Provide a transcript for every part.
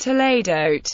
Toledot,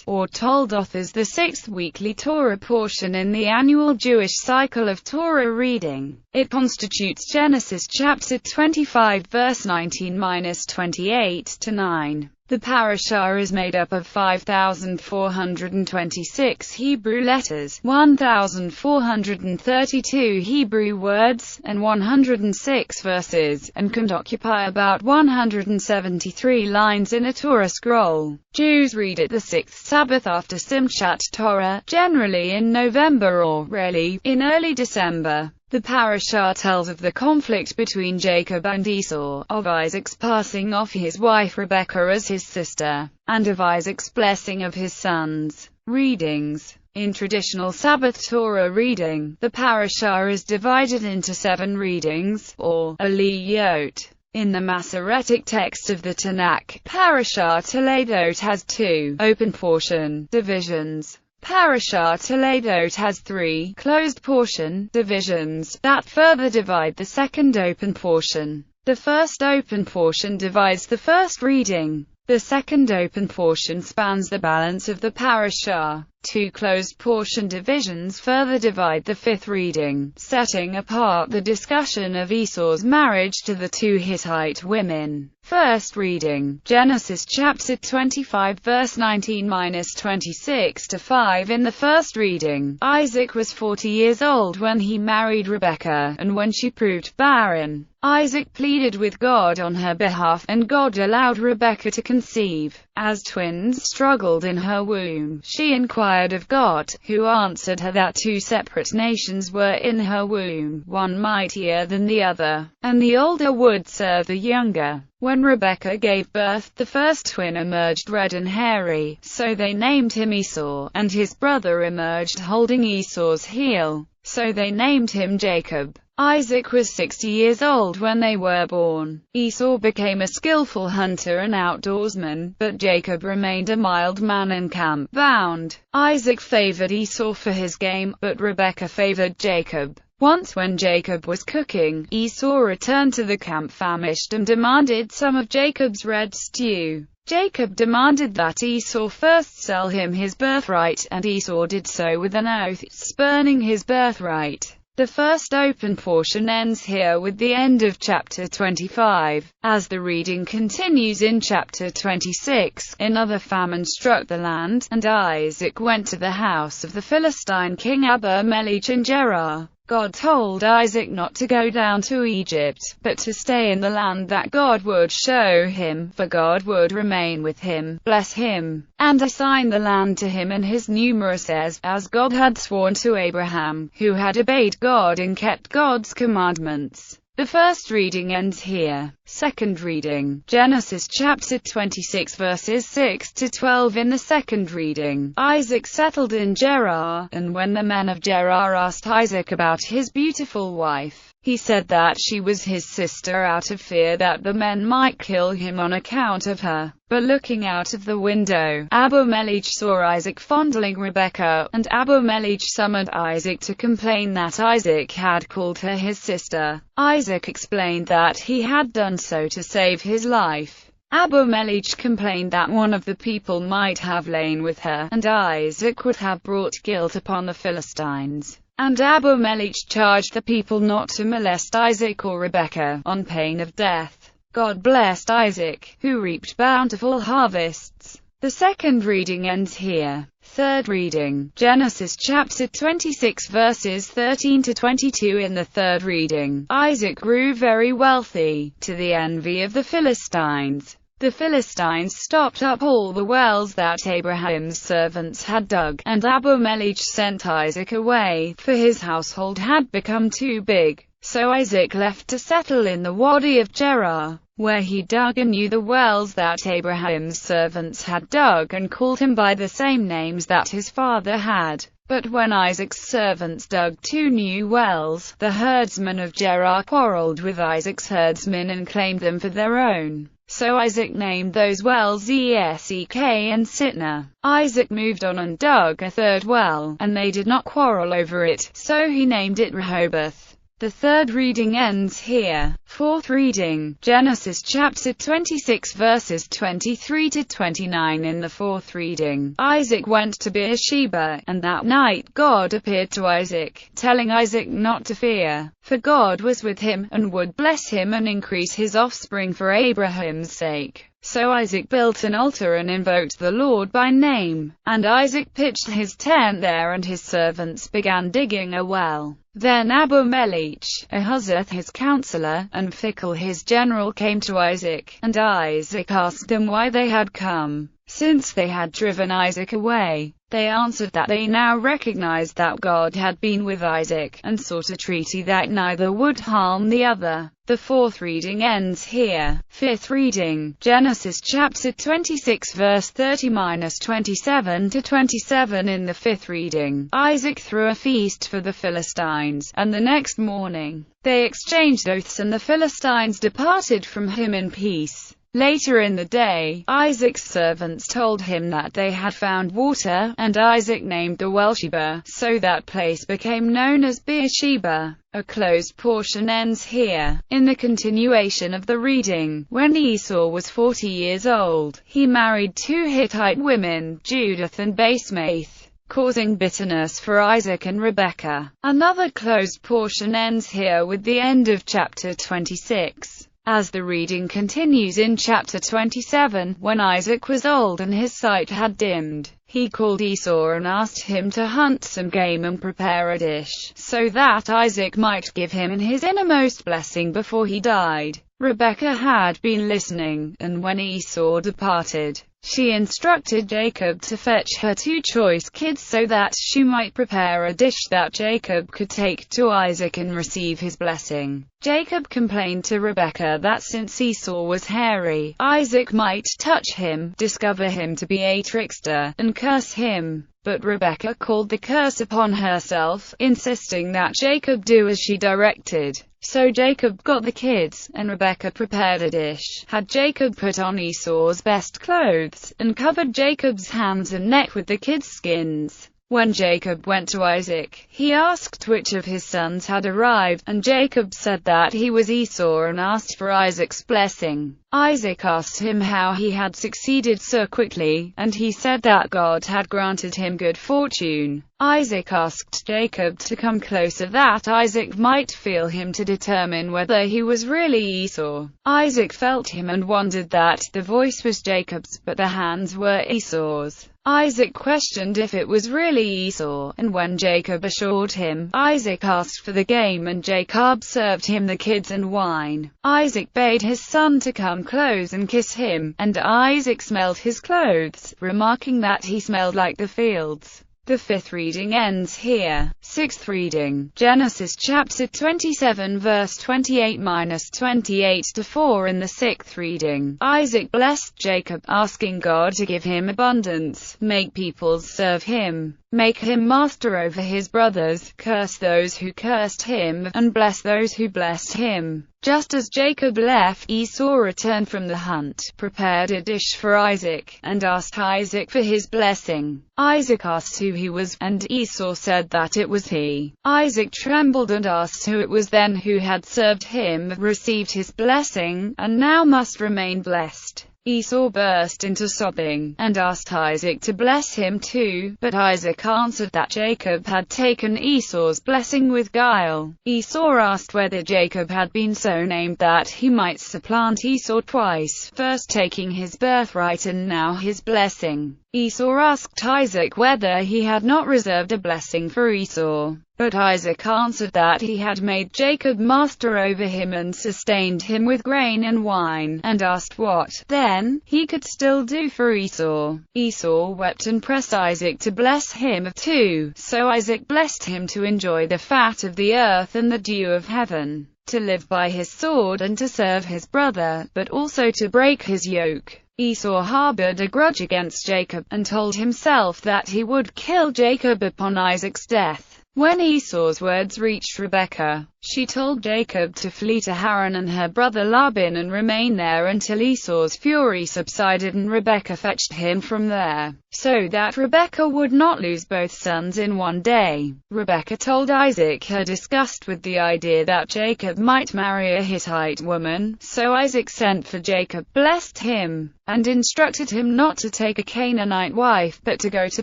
or Toledot is the sixth weekly Torah portion in the annual Jewish cycle of Torah reading. It constitutes Genesis chapter 25 verse 19-28 to 9. The parashah is made up of 5,426 Hebrew letters, 1,432 Hebrew words, and 106 verses, and can occupy about 173 lines in a Torah scroll. Jews read it the sixth Sabbath after Simchat Torah, generally in November or, rarely, in early December. The parashah tells of the conflict between Jacob and Esau, of Isaac's passing off his wife Rebekah as his sister, and of Isaac's blessing of his sons. Readings. In traditional Sabbath Torah reading, the parashah is divided into 7 readings, or aliyot. In the Masoretic text of the Tanakh, parashah Toledot has 2 open portion divisions. Parashah Toledot has 3 closed portion divisions that further divide the second open portion. The first open portion divides the first reading. The second open portion spans the balance of the parashah. 2 closed portion divisions further divide the fifth reading, setting apart the discussion of Esau's marriage to the 2 Hittite women. First reading, Genesis chapter 25 verse 19-26 to 5. In the first reading, Isaac was 40 years old when he married Rebekah, and when she proved barren, Isaac pleaded with God on her behalf, and God allowed Rebekah to conceive. As twins struggled in her womb, she inquired of God, who answered her that 2 separate nations were in her womb, one mightier than the other, and the older would serve the younger. When Rebekah gave birth, the first twin emerged red and hairy, so they named him Esau, and his brother emerged holding Esau's heel, so they named him Jacob. Isaac was 60 years old when they were born. Esau became a skillful hunter and outdoorsman, but Jacob remained a mild man and camp-bound. Isaac favored Esau for his game, but Rebekah favored Jacob. Once when Jacob was cooking, Esau returned to the camp famished and demanded some of Jacob's red stew. Jacob demanded that Esau first sell him his birthright, and Esau did so with an oath, spurning his birthright. The first open portion ends here with the end of chapter 25. As the reading continues in chapter 26, another famine struck the land, and Isaac went to the house of the Philistine king Abimelech in Gerar. God told Isaac not to go down to Egypt, but to stay in the land that God would show him, for God would remain with him, bless him, and assign the land to him and his numerous heirs, as God had sworn to Abraham, who had obeyed God and kept God's commandments. The first reading ends here. Second reading, Genesis chapter 26 verses 6 to 12. In the second reading, Isaac settled in Gerar, and when the men of Gerar asked Isaac about his beautiful wife, he said that she was his sister out of fear that the men might kill him on account of her. But looking out of the window, Abimelech saw Isaac fondling Rebekah, and Abimelech summoned Isaac to complain that Isaac had called her his sister. Isaac explained that he had done so to save his life. Abimelech complained that one of the people might have lain with her, and Isaac would have brought guilt upon the Philistines. And Abimelech charged the people not to molest Isaac or Rebekah, on pain of death. God blessed Isaac, who reaped bountiful harvests. The second reading ends here. Third reading, Genesis chapter 26 verses 13 to 22. In the third reading, Isaac grew very wealthy, to the envy of the Philistines. The Philistines stopped up all the wells that Abraham's servants had dug, and Abimelech sent Isaac away, for his household had become too big. So Isaac left to settle in the Wadi of Gerar, where he dug anew the wells that Abraham's servants had dug, and called him by the same names that his father had. But when Isaac's servants dug 2 new wells, the herdsmen of Gerar quarreled with Isaac's herdsmen and claimed them for their own. So Isaac named those wells Esek and Sitnah. Isaac moved on and dug a third well, and they did not quarrel over it, so he named it Rehoboth. The third reading ends here. Fourth reading, Genesis chapter 26 verses 23 to 29. In the fourth reading, Isaac went to Beersheba, and that night God appeared to Isaac, telling Isaac not to fear, for God was with him, and would bless him and increase his offspring for Abraham's sake. So Isaac built an altar and invoked the Lord by name. And Isaac pitched his tent there, and his servants began digging a well. Then Abimelech, Ahuzzath his counselor, and Phicol his general came to Isaac, and Isaac asked them why they had come, since they had driven Isaac away. They answered that they now recognized that God had been with Isaac, and sought a treaty that neither would harm the other. The fourth reading ends here. Fifth reading, Genesis chapter 26 verse 30-27 to 27. In the fifth reading, Isaac threw a feast for the Philistines, and the next morning, they exchanged oaths, and the Philistines departed from him in peace. Later in the day, Isaac's servants told him that they had found water, and Isaac named the well Sheba, so that place became known as Beersheba. A closed portion ends here. In the continuation of the reading, when Esau was 40 years old, he married two Hittite women, Judith and Basemath, causing bitterness for Isaac and Rebekah. Another closed portion ends here with the end of chapter 26. As the reading continues in chapter 27, when Isaac was old and his sight had dimmed, he called Esau and asked him to hunt some game and prepare a dish, so that Isaac might give him in his innermost blessing before he died. Rebekah had been listening, and when Esau departed, she instructed Jacob to fetch her two choice kids so that she might prepare a dish that Jacob could take to Isaac and receive his blessing. Jacob complained to Rebekah that since Esau was hairy, Isaac might touch him, discover him to be a trickster, and curse him. But Rebekah called the curse upon herself, insisting that Jacob do as she directed. So Jacob got the kids, and Rebekah prepared a dish. Had Jacob put on Esau's best clothes, and covered Jacob's hands and neck with the kids' skins. When Jacob went to Isaac, he asked which of his sons had arrived, and Jacob said that he was Esau and asked for Isaac's blessing. Isaac asked him how he had succeeded so quickly, and he said that God had granted him good fortune. Isaac asked Jacob to come closer that Isaac might feel him to determine whether he was really Esau. Isaac felt him and wondered that the voice was Jacob's, but the hands were Esau's. Isaac questioned if it was really Esau, and when Jacob assured him, Isaac asked for the game and Jacob served him the kids and wine. Isaac bade his son to come close and kiss him, and Isaac smelled his clothes, remarking that he smelled like the fields. The fifth reading ends here. Sixth reading, Genesis chapter 27 verse 28-28 to 4. In the sixth reading, Isaac blessed Jacob, asking God to give him abundance, make peoples serve him, make him master over his brothers, curse those who cursed him, and bless those who blessed him. Just as Jacob left, Esau returned from the hunt, prepared a dish for Isaac, and asked Isaac for his blessing. Isaac asked who he was, and Esau said that it was he. Isaac trembled and asked who it was then who had served him, received his blessing, and now must remain blessed. Esau burst into sobbing, and asked Isaac to bless him too, but Isaac answered that Jacob had taken Esau's blessing with guile. Esau asked whether Jacob had been so named that he might supplant Esau twice, first taking his birthright and now his blessing. Esau asked Isaac whether he had not reserved a blessing for Esau. But Isaac answered that he had made Jacob master over him and sustained him with grain and wine, and asked what, then, he could still do for Esau. Esau wept and pressed Isaac to bless him too, so Isaac blessed him to enjoy the fat of the earth and the dew of heaven, to live by his sword and to serve his brother, but also to break his yoke. Esau harbored a grudge against Jacob, and told himself that he would kill Jacob upon Isaac's death. When Esau's words reached Rebekah, She told Jacob to flee to Haran and her brother Laban and remain there until Esau's fury subsided, and Rebekah fetched him from there, so that Rebekah would not lose both sons in one day. Rebekah told Isaac her disgust with the idea that Jacob might marry a Hittite woman, so Isaac sent for Jacob, blessed him, and instructed him not to take a Canaanite wife, but to go to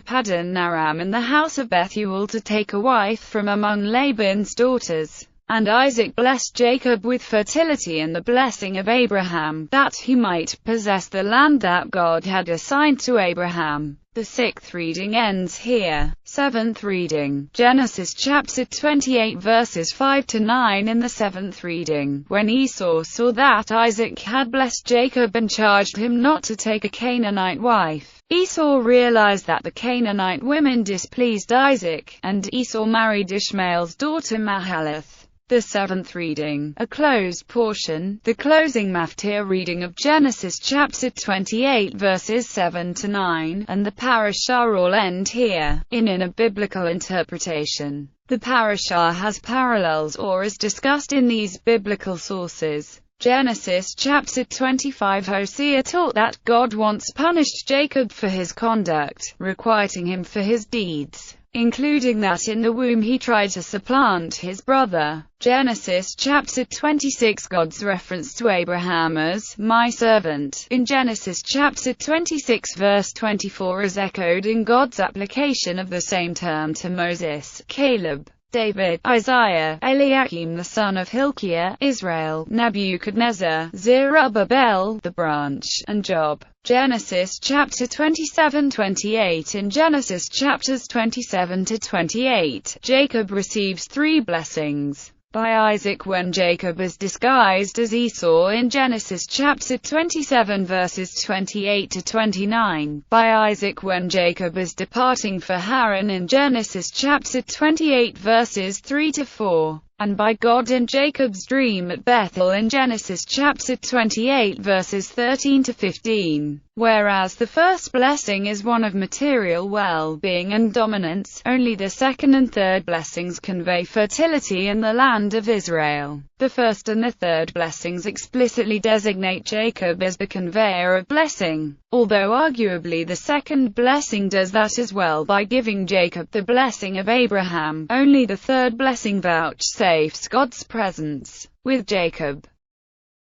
Paddan Aram in the house of Bethuel to take a wife from among Laban's daughters. And Isaac blessed Jacob with fertility and the blessing of Abraham, that he might possess the land that God had assigned to Abraham. The sixth reading ends here. Seventh reading, Genesis chapter 28 verses 5 to 9. In the seventh reading, when Esau saw that Isaac had blessed Jacob and charged him not to take a Canaanite wife, Esau realized that the Canaanite women displeased Isaac, and Esau married Ishmael's daughter Mahalath. The seventh reading, a closed portion, the closing maftir reading of Genesis chapter 28 verses 7 to 9, and the parashah all end here. In a biblical interpretation, the parashah has parallels or is discussed in these biblical sources. Genesis chapter 25, Hosea taught that God once punished Jacob for his conduct, requiting him for his deeds, including that in the womb he tried to supplant his brother. Genesis chapter 26, God's reference to Abraham as my servant in Genesis chapter 26 verse 24 is echoed in God's application of the same term to Moses, Caleb, David, Isaiah, Eliakim the son of Hilkiah, Israel, Nebuchadnezzar, Zerubbabel, the branch, and Job. Genesis chapter 27-28. In Genesis chapters 27 to 28, Jacob receives three blessings by Isaac when Jacob is disguised as Esau in Genesis chapter 27 verses 28 to 29, by Isaac when Jacob is departing for Haran in Genesis chapter 28 verses 3 to 4, and by God in Jacob's dream at Bethel in Genesis chapter 28 verses 13 to 15. Whereas the first blessing is one of material well-being and dominance, only the second and third blessings convey fertility in the land of Israel. The first and the third blessings explicitly designate Jacob as the conveyor of blessing, although arguably the second blessing does that as well by giving Jacob the blessing of Abraham. Only the third blessing vouchsafes God's presence with Jacob.